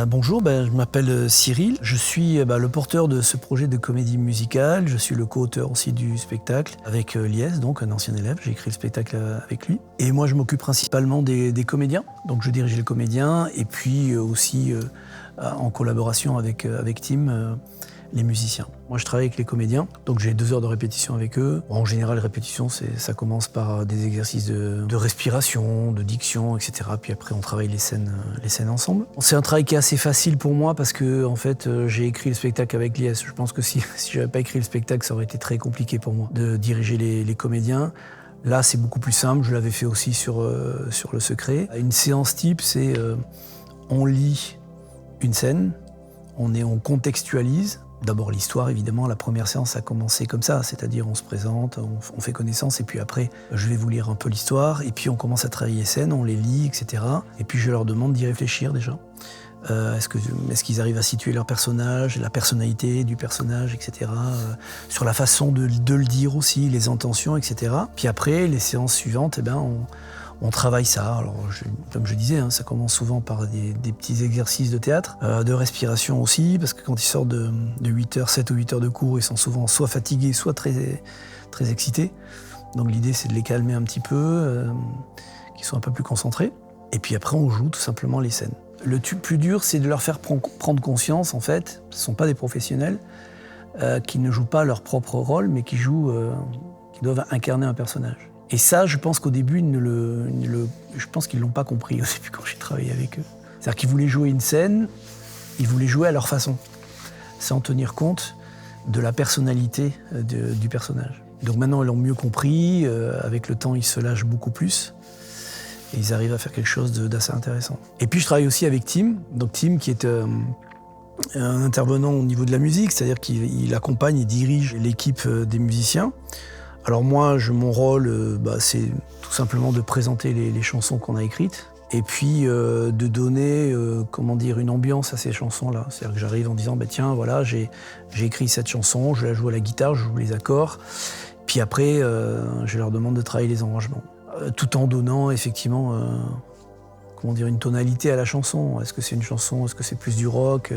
Bonjour, je m'appelle Cyril. Je suis le porteur de ce projet de comédie musicale. Je suis le co-auteur aussi du spectacle avec Lies, donc un ancien élève. J'ai écrit le spectacle avec lui. Et moi, je m'occupe principalement des comédiens. Donc, je dirige les comédiens et puis aussi en collaboration avec Tim, les musiciens. Moi, je travaille avec les comédiens, donc j'ai 2 heures de répétition avec eux. En général, les répétitions, ça commence par des exercices de respiration, de diction, etc. Puis après, on travaille les scènes ensemble. C'est un travail qui est assez facile pour moi parce que, en fait, j'ai écrit le spectacle avec Lies. Je pense que si j'avais pas écrit le spectacle, ça aurait été très compliqué pour moi de diriger les comédiens. Là, c'est beaucoup plus simple. Je l'avais fait aussi sur Le Secret. Une séance type, c'est on lit une scène, on contextualise. D'abord l'histoire, évidemment, la première séance a commencé comme ça, c'est-à-dire on se présente, on fait connaissance, et puis après, je vais vous lire un peu l'histoire, et puis on commence à travailler les scènes, on les lit, etc. Et puis je leur demande d'y réfléchir déjà. Est-ce qu'ils arrivent à situer leur personnage, la personnalité du personnage, etc. Sur la façon de le dire aussi, les intentions, etc. Puis après, les séances suivantes, on travaille ça. Alors, comme je disais, ça commence souvent par des petits exercices de théâtre, de respiration aussi, parce que quand ils sortent de 7 ou 8 heures de cours, ils sont souvent soit fatigués, soit très, très excités. Donc l'idée, c'est de les calmer un petit peu, qu'ils soient un peu plus concentrés. Et puis après, on joue tout simplement les scènes. Le plus dur, c'est de leur faire prendre conscience, en fait, ce ne sont pas des professionnels, qui ne jouent pas leur propre rôle, mais qui doivent incarner un personnage. Et ça, je pense qu'au début, je pense qu'ils ne l'ont pas compris au début quand j'ai travaillé avec eux. C'est-à-dire qu'ils voulaient jouer une scène, ils voulaient jouer à leur façon, sans tenir compte de la personnalité du personnage. Donc maintenant, ils l'ont mieux compris, avec le temps, ils se lâchent beaucoup plus, et ils arrivent à faire quelque chose d'assez intéressant. Et puis je travaille aussi avec Tim, donc Tim qui est un intervenant au niveau de la musique, c'est-à-dire qu'il accompagne et dirige l'équipe des musiciens. Alors moi, mon rôle, c'est tout simplement de présenter les chansons qu'on a écrites et puis de donner une ambiance à ces chansons-là. C'est-à-dire que j'arrive en disant tiens, voilà, j'ai écrit cette chanson, je la joue à la guitare, je joue les accords, puis après je leur demande de travailler les arrangements, tout en donnant effectivement une tonalité à la chanson. Est-ce que c'est une chanson, est-ce que c'est plus du rock?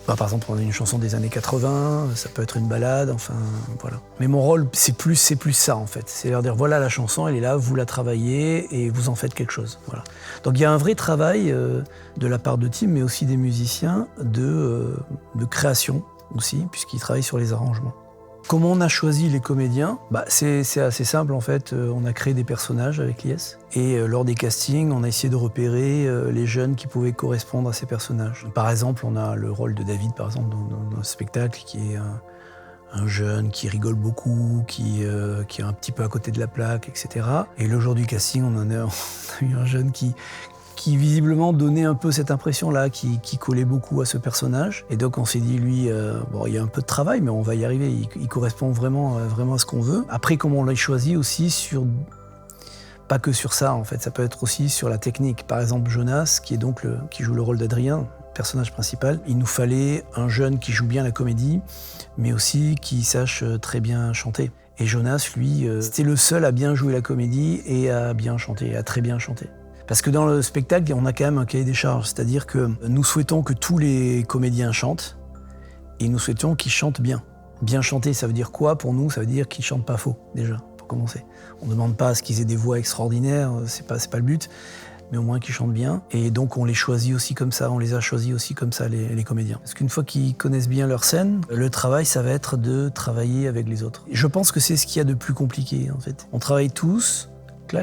Par exemple, on a une chanson des années 80, ça peut être une ballade, enfin, voilà. Mais mon rôle, c'est plus ça, en fait. C'est leur dire, voilà la chanson, elle est là, vous la travaillez et vous en faites quelque chose. Voilà. Donc il y a un vrai travail de la part de Tim, mais aussi des musiciens, de création aussi, puisqu'ils travaillent sur les arrangements. Comment on a choisi les comédiens? C'est assez simple en fait, on a créé des personnages avec Lies et lors des castings, on a essayé de repérer les jeunes qui pouvaient correspondre à ces personnages. Par exemple, on a le rôle de David par exemple dans un spectacle qui est un jeune qui rigole beaucoup, qui est un petit peu à côté de la plaque, etc. Et le jour du casting, on a eu un jeune qui visiblement donnait un peu cette impression-là, qui collait beaucoup à ce personnage. Et donc on s'est dit, lui, il y a un peu de travail, mais on va y arriver, il correspond vraiment à ce qu'on veut. Après, comment on l'a choisi aussi pas que sur ça, en fait, ça peut être aussi sur la technique. Par exemple, Jonas, qui joue le rôle d'Adrien, personnage principal, il nous fallait un jeune qui joue bien la comédie, mais aussi qui sache très bien chanter. Et Jonas, lui, c'était le seul à bien jouer la comédie et à bien chanter, à très bien chanter. Parce que dans le spectacle, on a quand même un cahier des charges, c'est-à-dire que nous souhaitons que tous les comédiens chantent et nous souhaitons qu'ils chantent bien. Bien chanter, ça veut dire quoi pour nous? Ça veut dire qu'ils chantent pas faux, déjà, pour commencer. On ne demande pas à ce qu'ils aient des voix extraordinaires, c'est pas le but, mais au moins qu'ils chantent bien. Et donc on les choisit aussi comme ça, on les a choisis aussi comme ça, les comédiens. Parce qu'une fois qu'ils connaissent bien leur scène, le travail, ça va être de travailler avec les autres. Et je pense que c'est ce qu'il y a de plus compliqué, en fait. On travaille tous,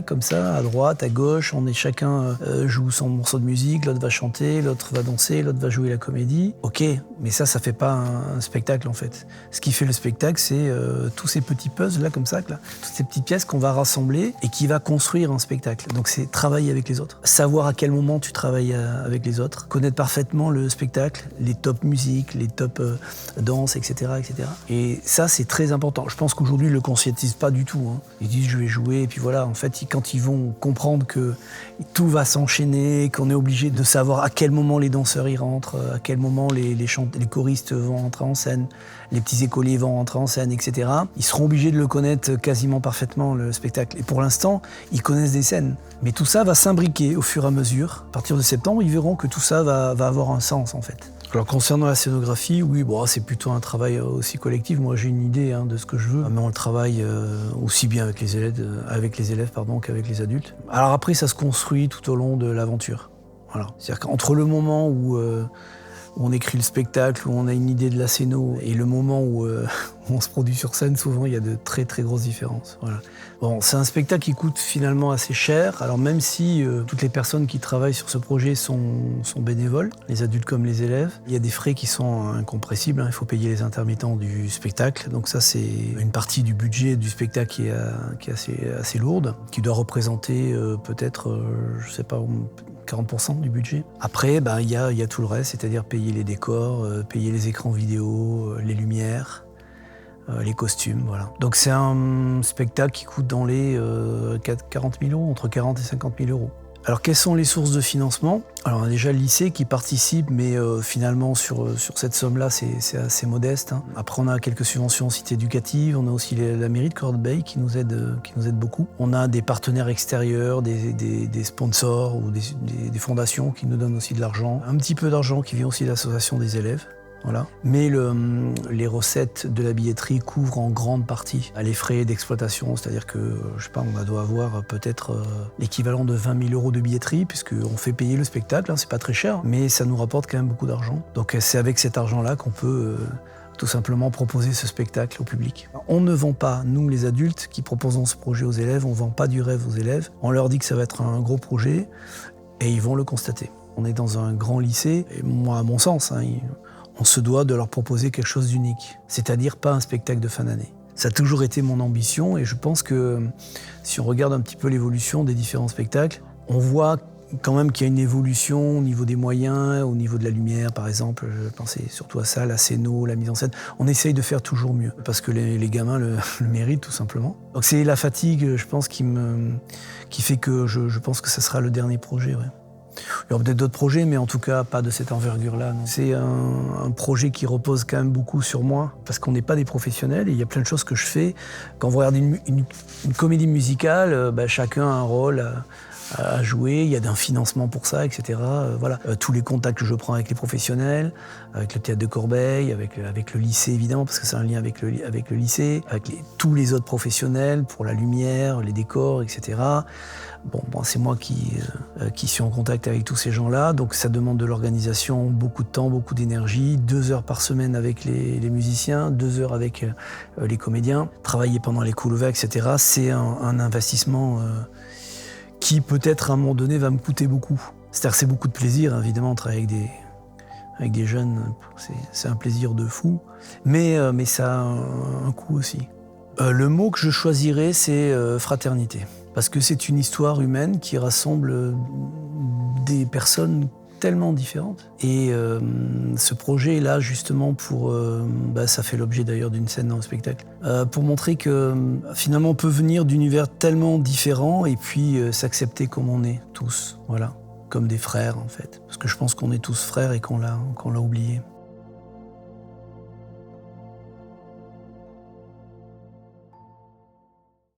comme ça, à droite, à gauche, chacun joue son morceau de musique, l'autre va chanter, l'autre va danser, l'autre va jouer la comédie. Ok, mais ça fait pas un spectacle en fait. Ce qui fait le spectacle, c'est tous ces petits puzzles là, comme ça, toutes ces petites pièces qu'on va rassembler et qui va construire un spectacle. Donc c'est travailler avec les autres. Savoir à quel moment tu travailles avec les autres, connaître parfaitement le spectacle, les top musiques, les top danse, etc., etc. Et ça, c'est très important. Je pense qu'aujourd'hui, ils le conscientisent pas du tout. Ils disent je vais jouer et puis voilà, en fait, quand ils vont comprendre que tout va s'enchaîner, qu'on est obligé de savoir à quel moment les danseurs y rentrent, à quel moment les choristes vont entrer en scène, les petits écoliers vont entrer en scène, etc. Ils seront obligés de le connaître quasiment parfaitement, le spectacle. Et pour l'instant, ils connaissent des scènes. Mais tout ça va s'imbriquer au fur et à mesure. À partir de septembre, ils verront que tout ça va avoir un sens, en fait. Alors concernant la scénographie, oui, bon, c'est plutôt un travail aussi collectif. Moi, j'ai une idée de ce que je veux, mais on le travaille aussi bien avec les élèves qu'avec les adultes. Alors après, ça se construit tout au long de l'aventure. Voilà. C'est-à-dire qu'entre le moment où on écrit le spectacle, où on a une idée de la scéno, et le moment où on se produit sur scène, souvent il y a de très très grosses différences. Voilà. Bon, c'est un spectacle qui coûte finalement assez cher, alors même si toutes les personnes qui travaillent sur ce projet sont bénévoles, les adultes comme les élèves, il y a des frais qui sont incompressibles, il faut payer les intermittents du spectacle, donc ça c'est une partie du budget du spectacle qui est assez lourde, qui doit représenter peut-être, je sais pas, 40% du budget. Après, il y a tout le reste, c'est-à-dire payer les décors, payer les écrans vidéo, les lumières, les costumes, voilà. Donc c'est un spectacle qui coûte dans les 40 000 euros, entre 40 et 50 000 euros. Alors quelles sont les sources de financement? Alors on a déjà le lycée qui participe, mais finalement sur cette somme-là, c'est assez modeste. Après on a quelques subventions en cité éducative, on a aussi la mairie de Corbeil qui nous aide beaucoup. On a des partenaires extérieurs, des sponsors ou des fondations qui nous donnent aussi de l'argent. Un petit peu d'argent qui vient aussi de l'association des élèves. Voilà. Mais les recettes de la billetterie couvrent en grande partie les frais d'exploitation, c'est-à-dire que, je sais pas, on doit avoir peut-être l'équivalent de 20 000 euros de billetterie, puisqu'on fait payer le spectacle, c'est pas très cher, mais ça nous rapporte quand même beaucoup d'argent. Donc c'est avec cet argent-là qu'on peut tout simplement proposer ce spectacle au public. On ne vend pas, nous les adultes qui proposons ce projet aux élèves, on ne vend pas du rêve aux élèves, on leur dit que ça va être un gros projet, et ils vont le constater. On est dans un grand lycée, et moi, à mon sens, on se doit de leur proposer quelque chose d'unique, c'est-à-dire pas un spectacle de fin d'année. Ça a toujours été mon ambition et je pense que si on regarde un petit peu l'évolution des différents spectacles, on voit quand même qu'il y a une évolution au niveau des moyens, au niveau de la lumière par exemple, je pensais surtout à ça, la scéno, la mise en scène. On essaye de faire toujours mieux parce que les gamins le méritent tout simplement. Donc c'est la fatigue, je pense, qui fait que je pense que ça sera le dernier projet. Ouais. Il y aura peut-être d'autres projets, mais en tout cas pas de cette envergure-là. C'est un projet qui repose quand même beaucoup sur moi, parce qu'on n'est pas des professionnels et il y a plein de choses que je fais. Quand vous regardez une comédie musicale, chacun a un rôle à jouer, il y a un financement pour ça, etc. Voilà. Tous les contacts que je prends avec les professionnels, avec le théâtre de Corbeil, avec le lycée évidemment, parce que c'est un lien avec le lycée, avec tous les autres professionnels pour la lumière, les décors, etc. Bon, c'est moi qui suis en contact avec tous ces gens-là, donc ça demande de l'organisation, beaucoup de temps, beaucoup d'énergie, 2 heures par semaine avec les musiciens, 2 heures avec les comédiens, travailler pendant les coups-levés, etc. C'est un investissement qui peut-être à un moment donné va me coûter beaucoup. C'est-à-dire que c'est beaucoup de plaisir, évidemment, travailler avec des jeunes, c'est un plaisir de fou, mais ça a un coût aussi. Le mot que je choisirais, c'est fraternité. Parce que c'est une histoire humaine qui rassemble des personnes tellement différentes. Et ce projet est là justement pour... ça fait l'objet d'ailleurs d'une scène dans le spectacle. Pour montrer que finalement on peut venir d'univers tellement différents et puis s'accepter comme on est tous. Voilà. Comme des frères en fait. Parce que je pense qu'on est tous frères et qu'on l'a oublié.